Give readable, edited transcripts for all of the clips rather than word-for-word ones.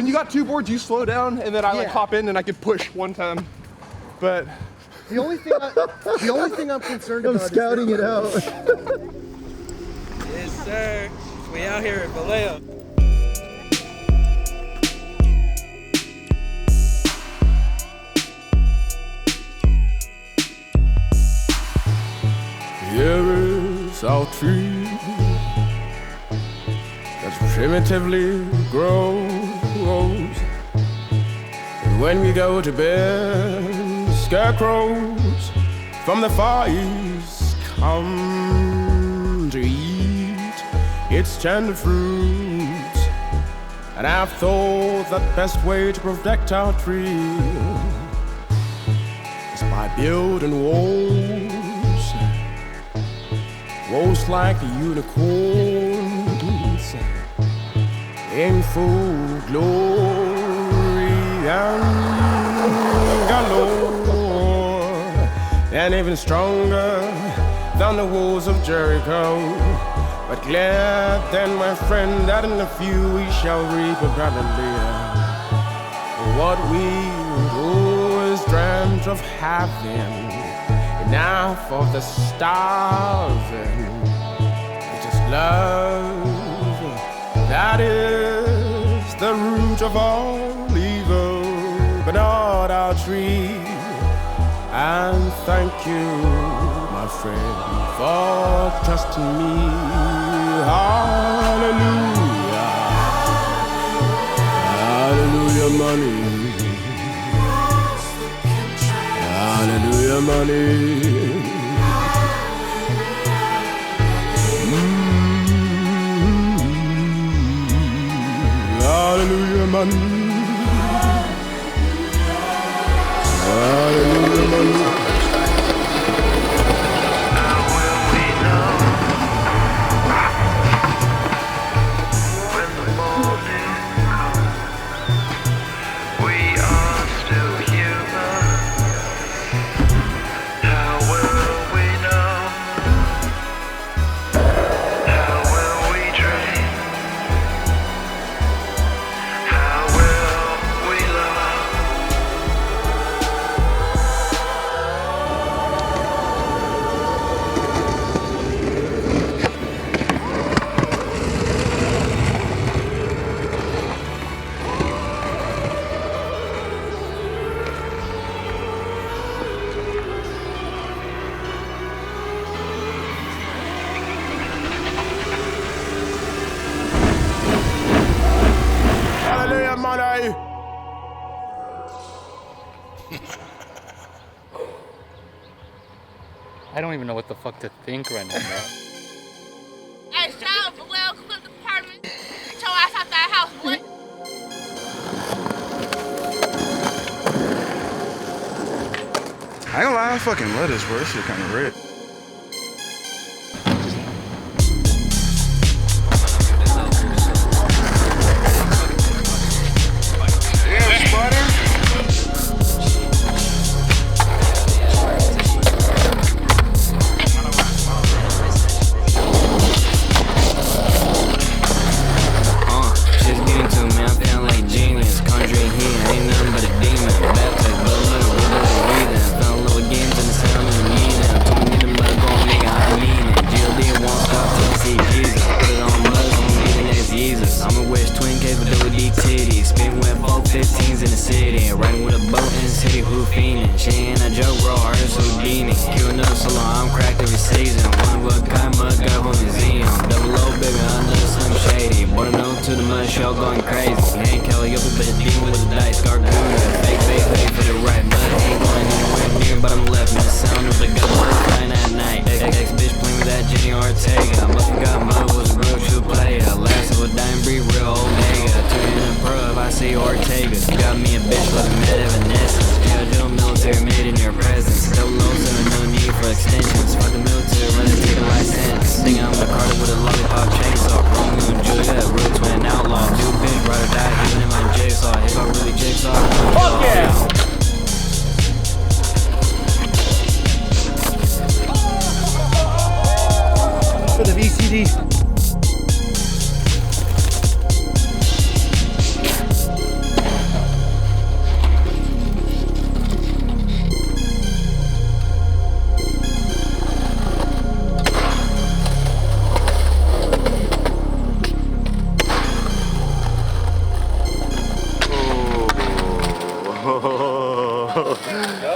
when you got two boards, you slow down, and then I like hop in and I could push one time. But the only thing I'm concerned about. I'm scouting it out. Yes, sir. We out here at Vallejo. Here is our tree that primitively grows, and when we go to bed, scarecrows from the far east come to eat its tender fruits. And I've thought the best way to protect our tree is by building walls like unicorns in full glory and galore, and even stronger than the walls of Jericho. But glad then, my friend, that in a few we shall reap abundantly what we always dreamt of having, enough of the starving. It is love that is the root of all evil, but not our tree. And thank you, my friend, for trusting me. Hallelujah, hallelujah, money. Hallelujah, money. Hallelujah, money. Hallelujah, money. I don't even know what the fuck to think right now, bro. Hey, shout out Vallejo Clip Department. Get your ass out that house, boy. I ain't gonna lie, I fucking love this, bro. This shit kinda red.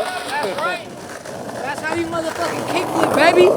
That's right. That's how you motherfucking kickflip, baby.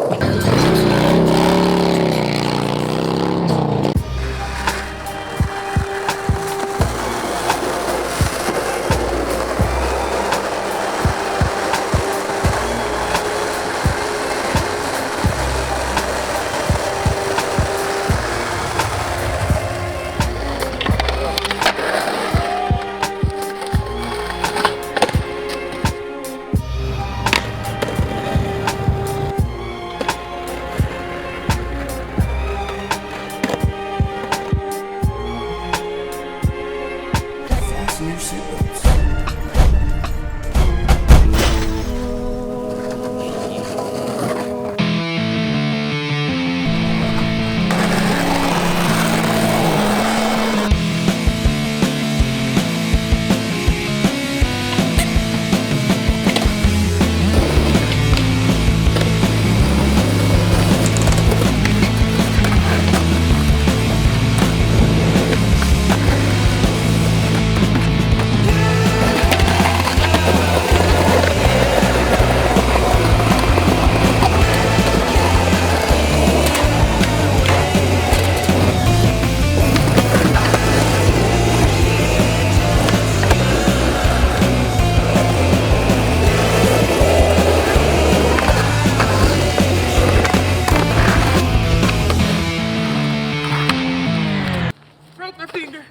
Broke my finger.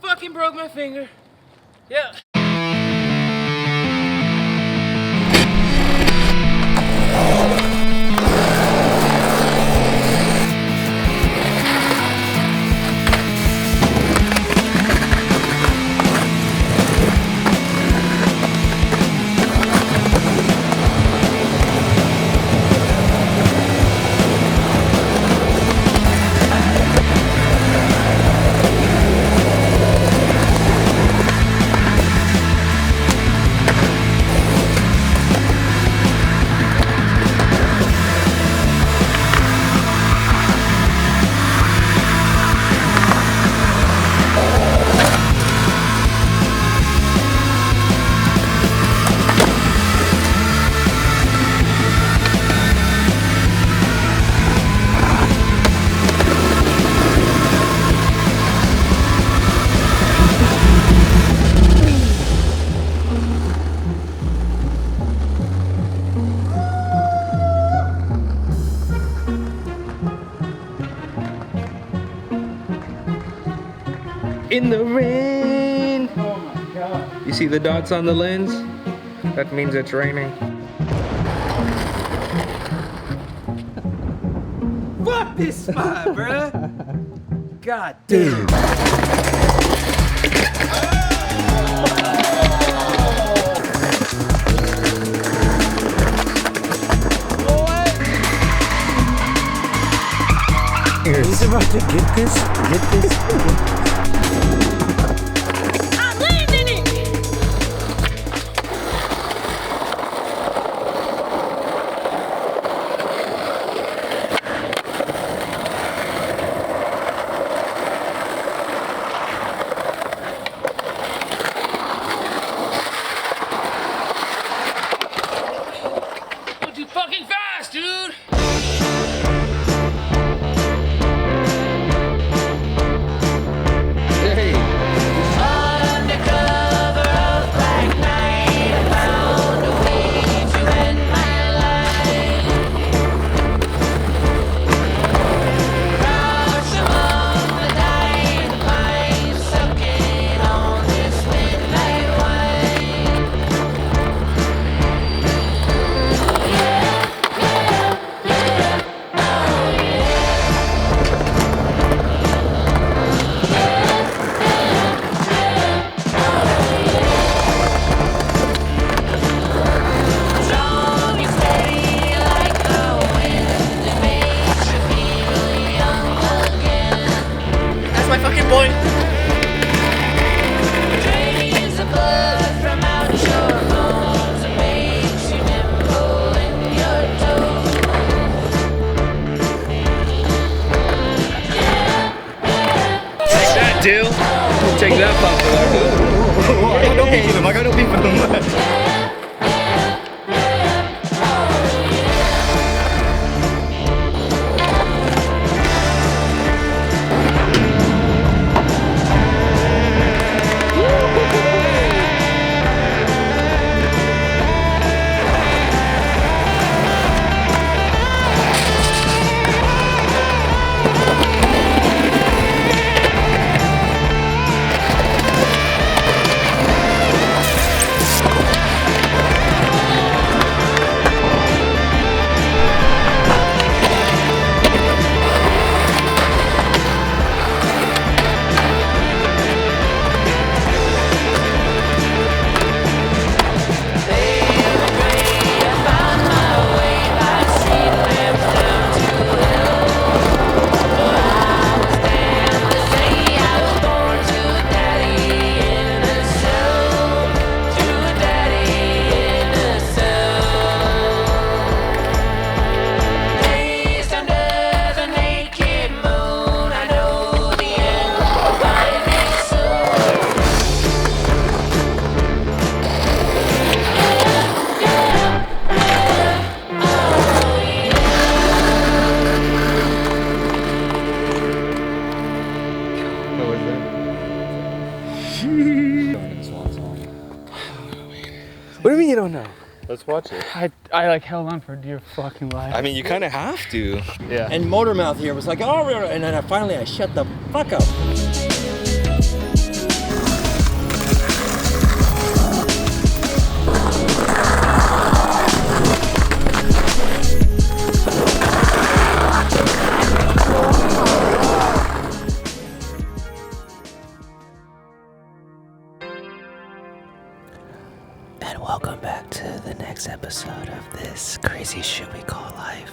Fucking broke my finger. Yeah. In the rain. Oh my god. You see the dots on the lens? That means it's raining. Fuck this spot, bruh. God damn. He's about to get this. I'm landing it. Go too fucking fast, dude. you don't know? Let's watch it. I like held on for dear fucking life. I mean, you kind of have to. Yeah. And Motormouth here was like, oh, and then finally I shut the fuck up. And welcome back to the next episode of this crazy shit we call life.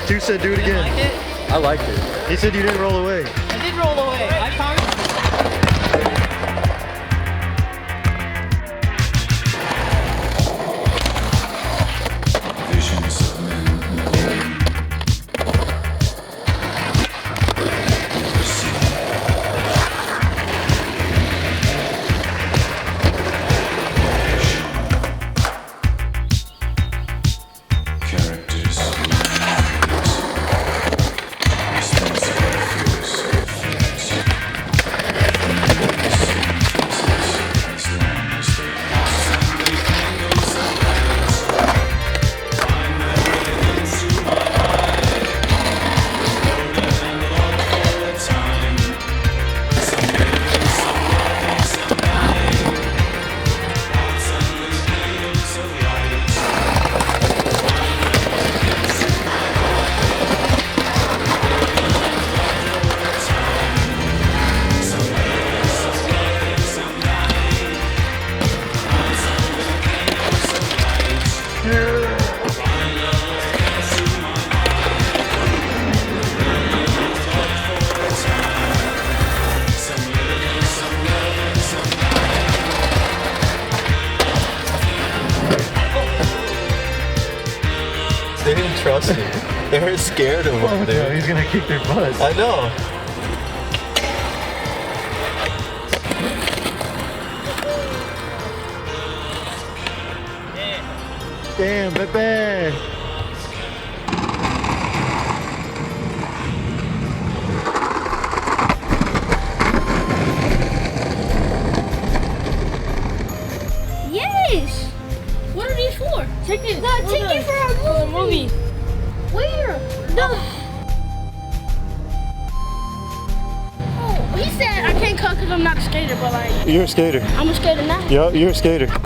Stu said do it again. Like it? I liked it. He said you didn't roll away. I did roll away. I found Visions of men characters They didn't trust me. They were scared of him, dude. He's gonna kick their butts. I know. Damn, Pepe. Yes! What are these for? tickets. No, ticket for a movie. Where? No. Oh, he said I can't cut because I'm not a skater, but like. You're a skater. I'm a skater now. Yup, you're a skater. Get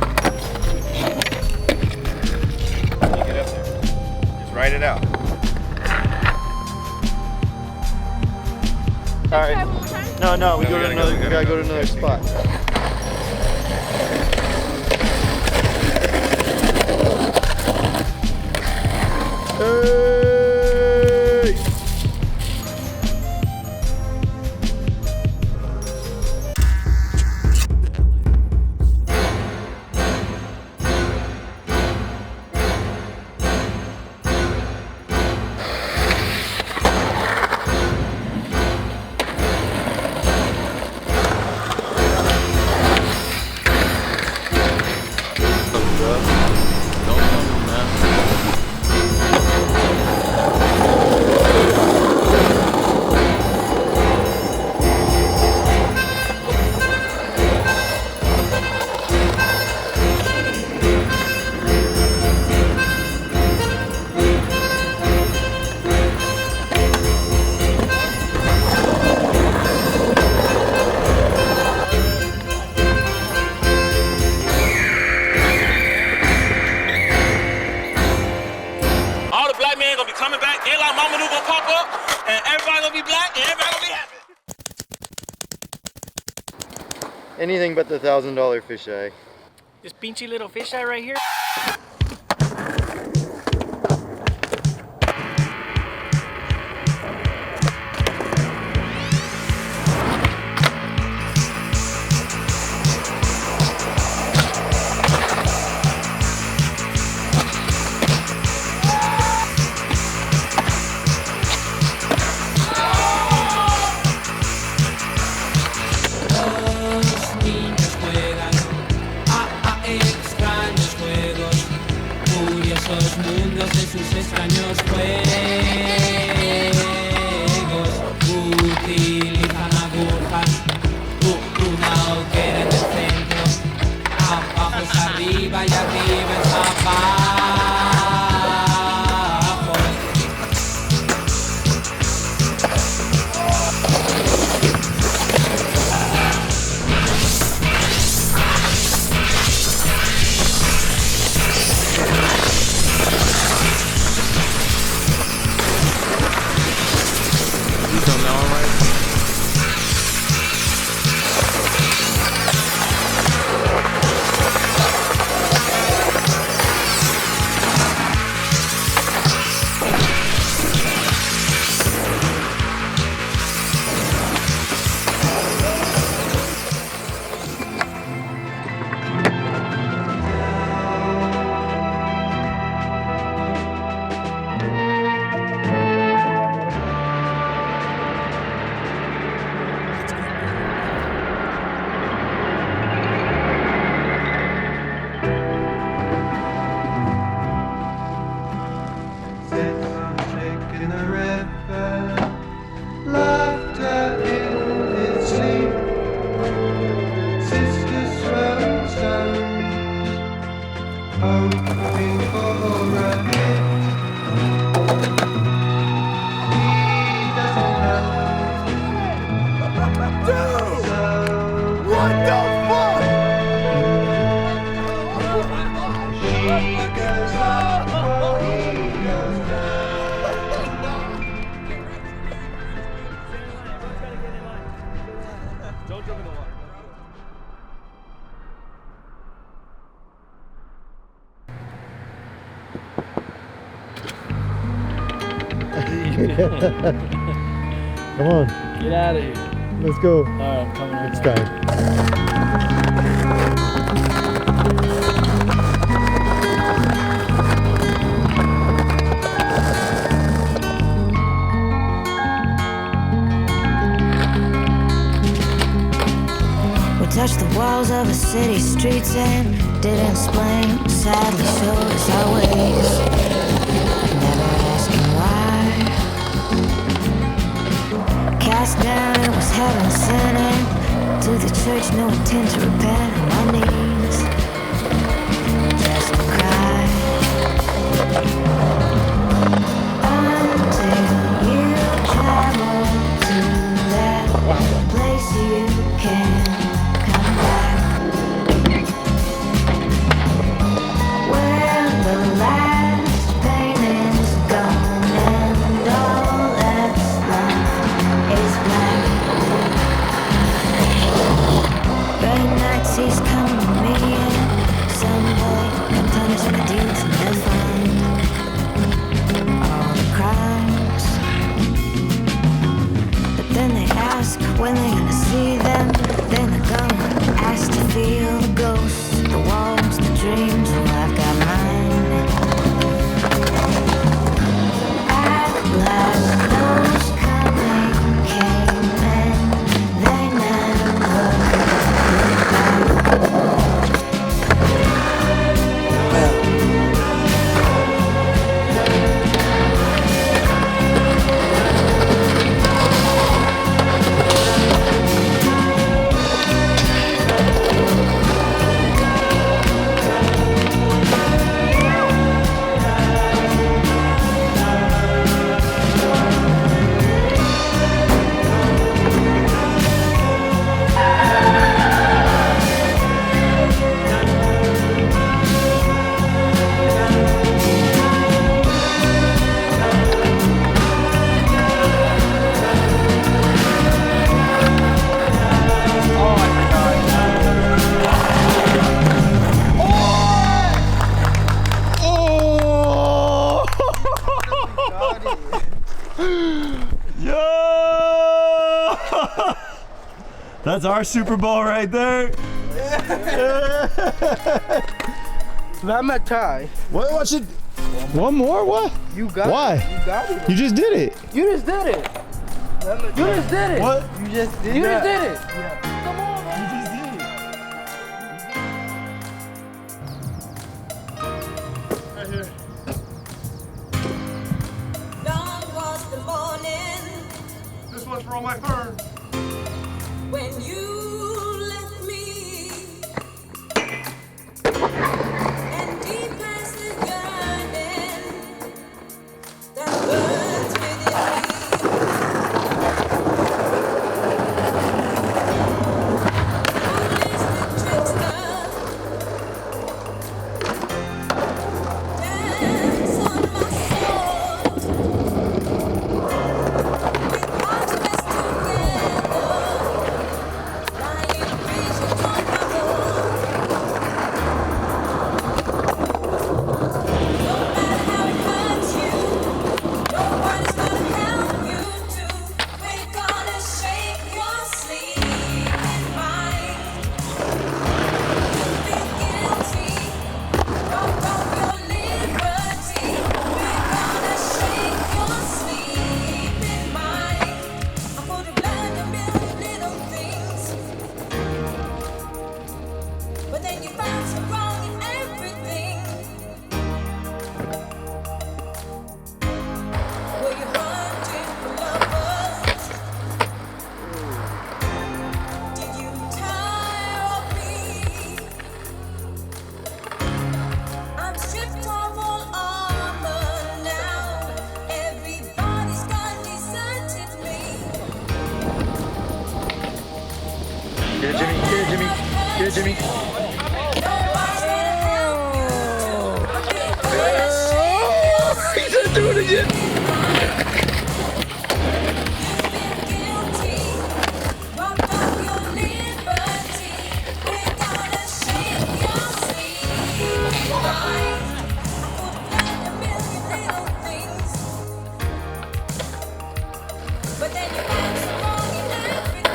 up there. Just write it out. All right. No, we gotta go to another spot. Hey! Anything but the $1,000 fisheye. This beachy little fisheye right here. sus extraños juegos. Utilizan agujas, una hoguera en el centro. Abajo es arriba y arriba es abajo. Come on. Get out of here. Let's go. Alright, I'm coming. It's time. We touched the walls of a city streets and didn't explain. Sadly showed us our ways. Never asking why. Cast down, it was heaven sending. To the church, no intent to repent. On my knees, just to cry. Until you travel to that place you can come back. Where the last pain is gone and all that's left is black. Rain nights he's coming to me and someday can punish my deeds and they'll find all the crimes. But then they ask when they're gonna see them. Then they're gonna ask to feel the ghosts, the walls, the dreams. Well, I've got mine. At last, those coming came and they never looked That's our Super Bowl right there. I'm at tie. What should? One more? What? You got Why? it. You got it. You just did it. You just did it. You just did it. What? You just did it. You just did it. Come on, man. You just did it. Right here. to throw my third. When you left me and deep past the garden that burns within me, who is the trickster? Dance on my soul with hearts pressed together. But then you found so wrong in everything. Were you hunting for lovers? Did you tire of me? I'm stripped of all armor now. Everybody's gone deserted me. Get it, Jimmy. Get it, Jimmy. Get it, Jimmy. He's gonna do it again. But then you found so wrong in everything.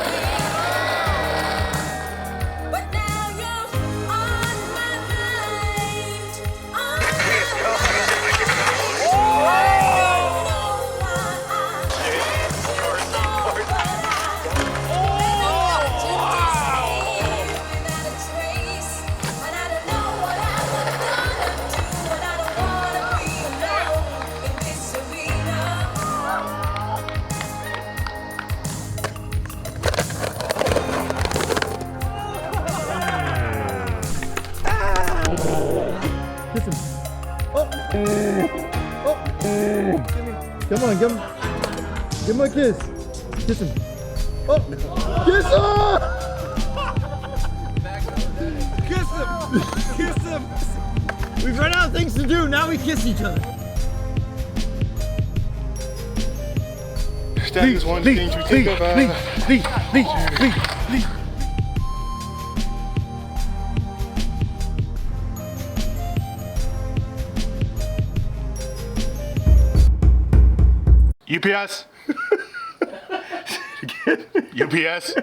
But now you're on my mind. On my Come on, give him a kiss. Kiss him. Oh, kiss him! Kiss him! Kiss him! We've run out of things to do, now we kiss each other. That is one thing to think about. Lee. UPS. UPS.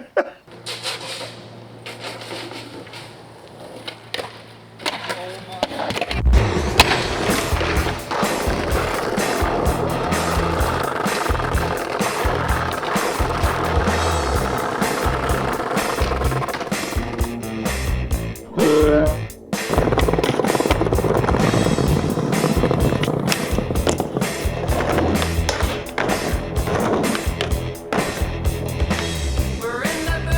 We're in the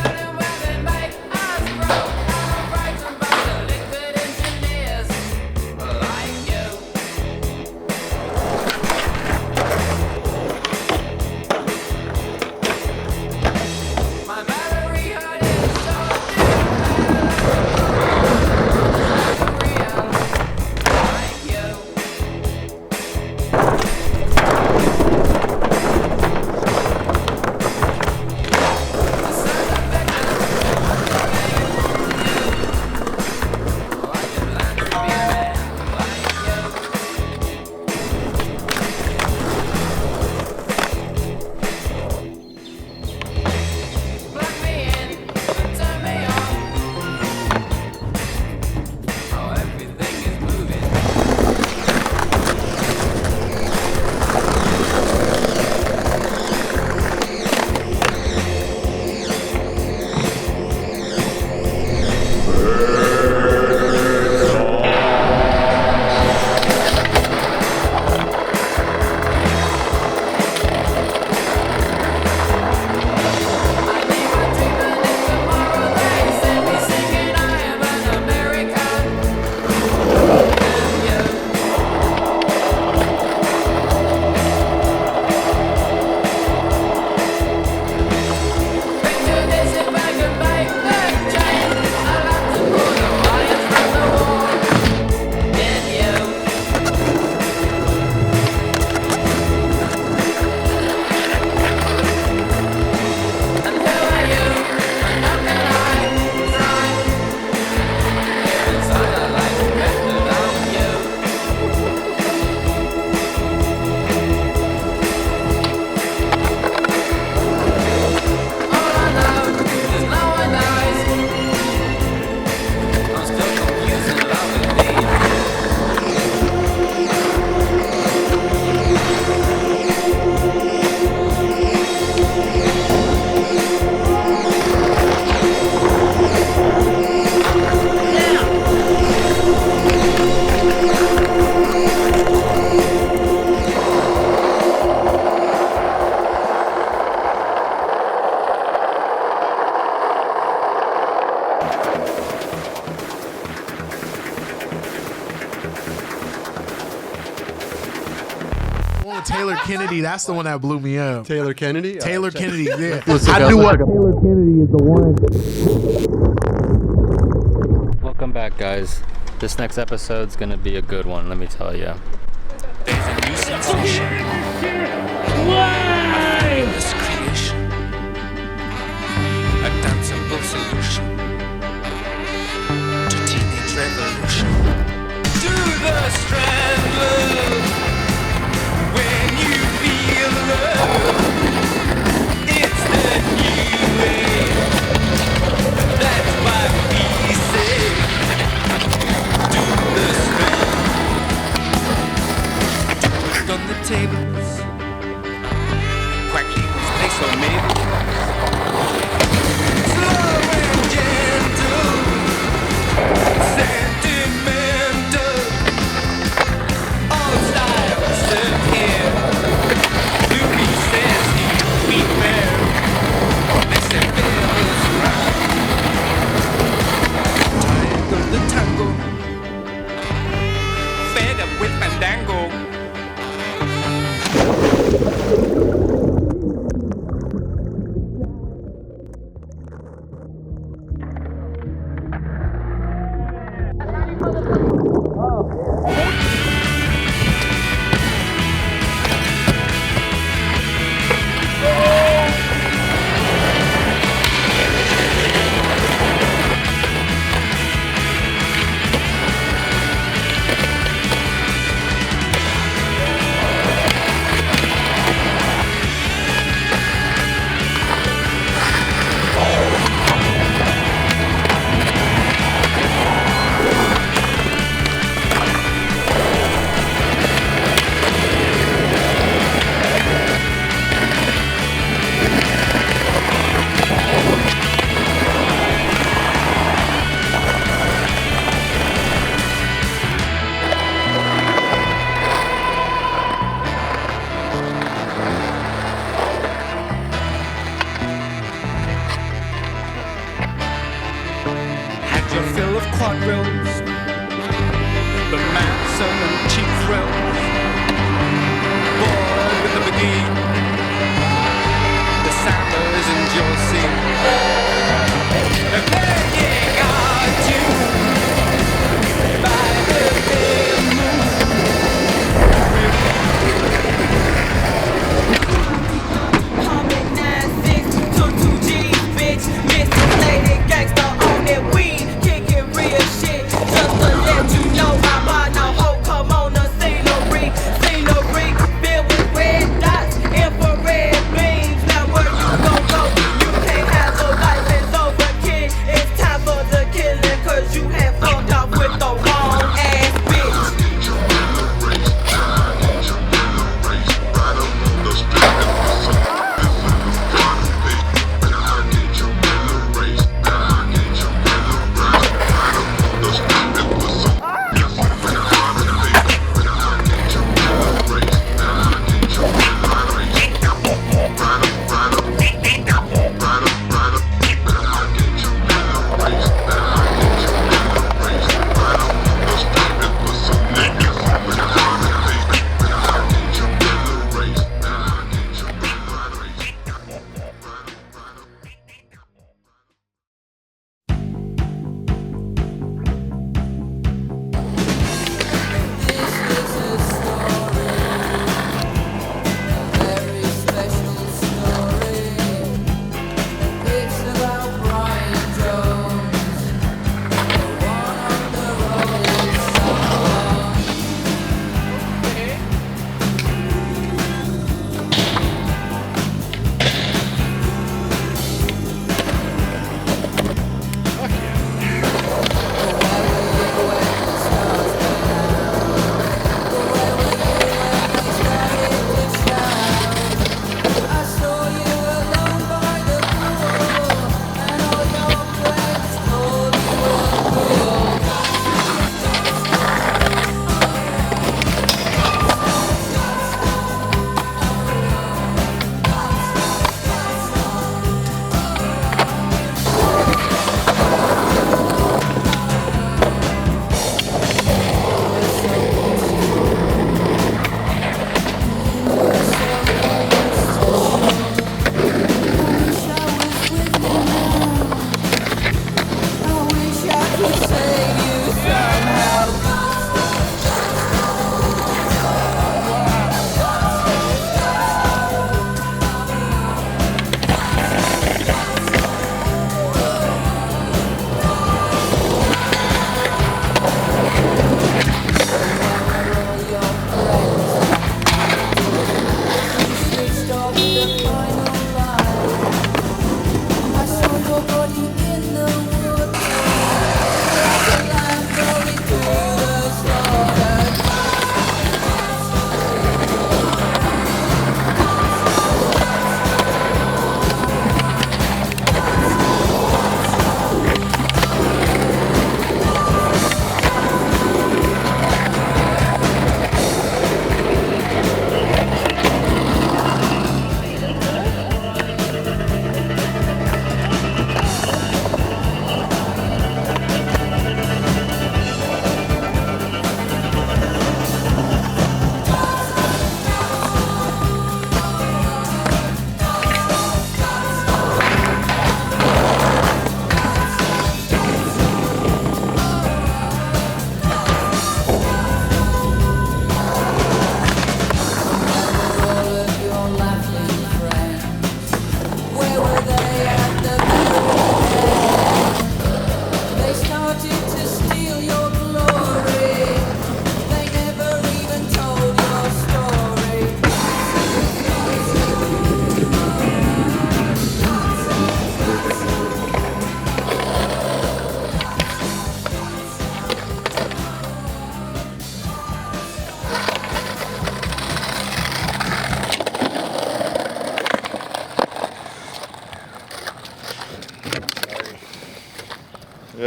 with Taylor Kennedy. That's the one that blew me up. Taylor Kennedy? Taylor Kennedy, yeah. I knew what Taylor Kennedy is the one. Welcome back, guys. This next episode's gonna be a good one, let me tell you. There's a new sensation. Why? This creation. A danceable solution to teenage revolution. To the strand when you feel love. It's the new way. That's why we say to the strand. On the tables, quacky place or maybe slow and gentle, sentimental, all styles served here. Louis says he'll be fair. Makes them bells round. Tired of the tango, fed up with fandango.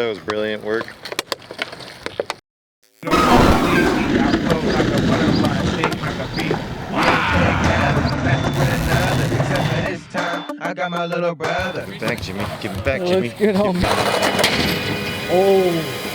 That was brilliant work. I got my little brother. Give it back, Jimmy. Give it back, Let's Jimmy. get home. Oh.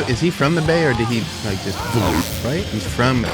Is he from the Bay, or did he like just right? He's from.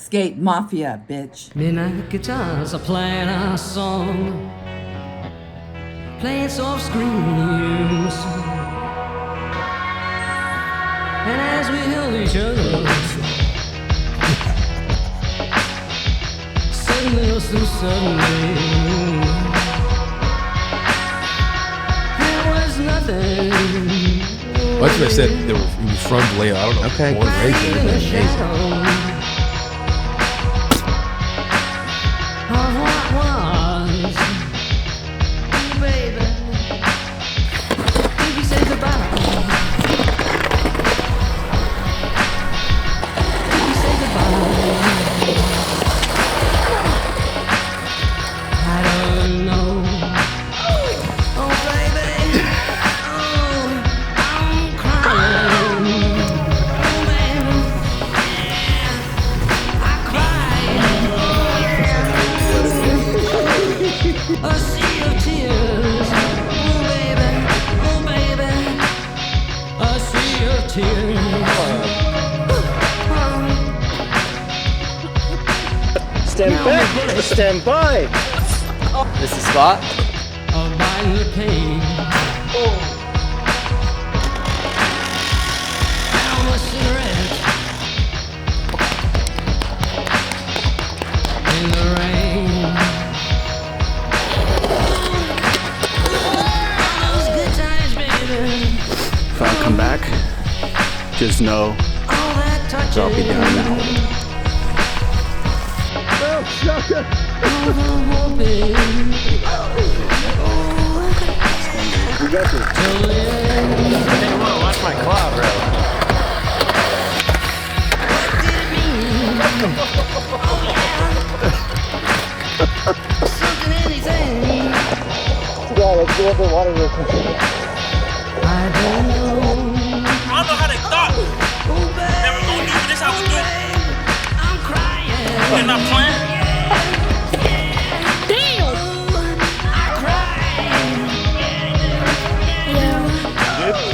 Skate Mafia, bitch. Midnight guitars are playing our song, playing soft screams. And as we held each other, suddenly, oh so suddenly, nothing. Much of it said he was from Vallejo. I don't know. Okay. Born and raised there, but amazing. Of what was, baby. If you say goodbye, if you say goodbye, I don't know. Oh, baby, I'm crying. Oh, baby, I cry. A sea of tears, oh baby, a sea of tears. Stand back, stand by. This is Spot. Of biting the pain. Down a cigarette in the rain. Those good times, baby. If I come back, just know All that touches. I'll be down now. All the hoping. You got this. Till the end. Hey, whoa, watch my claw, bro. What did it mean? Oh yeah. Something, anything. Yeah, let's go up and water real quick. I don't know. I don't know how they thought. Oh, babe. Never gonna do this, how we do it. I'm crying. You're not playing.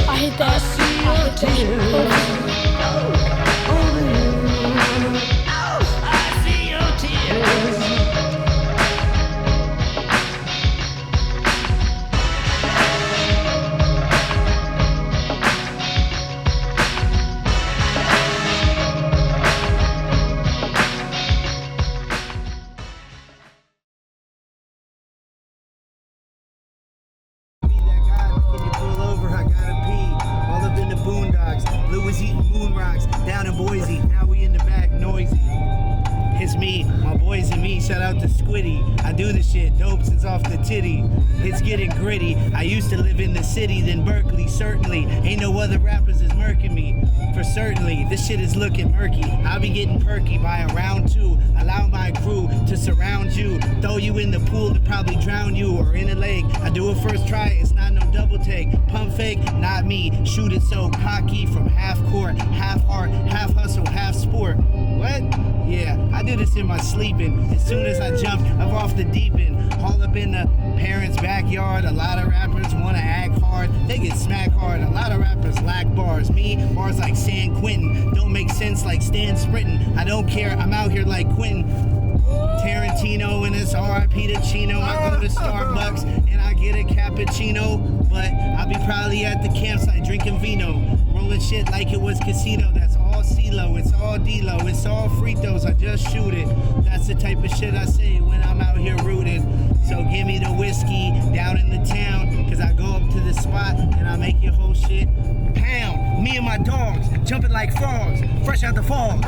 I hate that. Lou was eating moon rocks down in Boise. Now we in the back, noisy. It's me, my boys and me. Shout out to Squiddy. I do the shit dope since off the titty. It's getting gritty. I used to live in the city, then Berkeley. Certainly, ain't no other rappers is murking me. For certainly, this shit is looking murky. I'll be getting perky by a round two. Allow my crew to surround you. Throw you in the pool to probably drown you, or in a lake. I do it first try, it's not no double take. Pump fake, not me. Shoot it so cocky from half court, half art, half hustle, half sport. What? Yeah, I did this in my sleeping. As soon as I jumped up off the deep end, haul up in the parents' backyard. A lot of rappers wanna act hard, they get smacked hard. A lot of rappers lack bars. Me, bars like San Quentin don't make sense like Stan sprinting. I don't care, I'm out here like Quentin Tarantino and it's R.I.P. to Chino. I go to Starbucks and I get a cappuccino, but I'll be probably at the campsite drinking vino, rolling shit like it was casino. That's all CeeLo, it's all D-Lo, it's all free throws, I just shoot it. That's the type of shit I say when I'm out here rooted. So give me the whiskey down in the town, cause I go up to the spot and I make your whole shit pound. Me and my dogs jumping like frogs, fresh out the fall.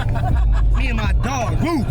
Me and my dog, woof.